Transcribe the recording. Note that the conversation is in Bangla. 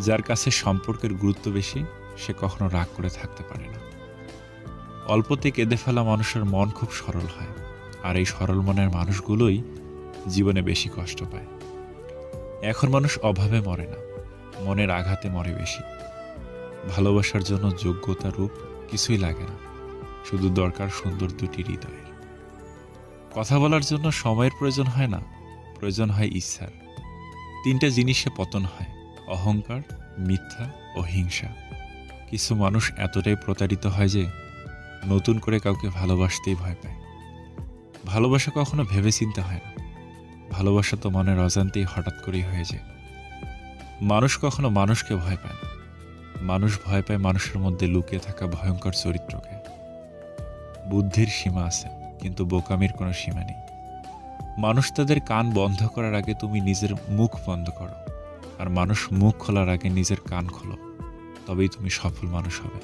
যার কাছে সম্পর্কের গুরুত্ব বেশি, সে কখনো রাগ করে থাকতে পারে না। অল্পতে কেঁদে ফেলা মানুষের মন খুব সরল হয়, আর এই সরল মনের মানুষগুলোই জীবনে বেশি কষ্ট পায়। এখন মানুষ অভাবে মরে না, মনের আঘাতে মরে বেশি। ভালোবাসার জন্য যোগ্যতা রূপ কিছুই লাগে না, শুধু দরকার সুন্দর দুটি হৃদয়ের। কথা বলার জন্য সময়ের প্রয়োজন হয় না, প্রয়োজন হয় ইচ্ছার। তিনটা জিনিসে পতন হয়: অহংকার, মিথ্যা ও হিংসা। কিছু মানুষ এতটাই প্রতারিত হয় যে নতুন করে কাউকে ভালোবাসতেই ভয় পায়। ভালোবাসা কখনো ভেবে চিন্তে হয় না, ভালোবাসা তো মনের অজান্তেই হঠাৎ করেই হয়ে যায়। মানুষ কখনো মানুষকে ভয় পায় না, মানুষ ভয় পায় মানুষের মধ্যে লুকিয়ে থাকা ভয়ঙ্কর চরিত্রকে। বুদ্ধির সীমা আছে, কিন্তু বোকামির কোনো সীমা নেই। মানুষ তাদের কান বন্ধ করার আগে তুমি নিজের মুখ বন্ধ করো, আর মানুষ মুখ খোলার আগে নিজের কান খোলো, তবেই তুমি সফল মানুষ হবে।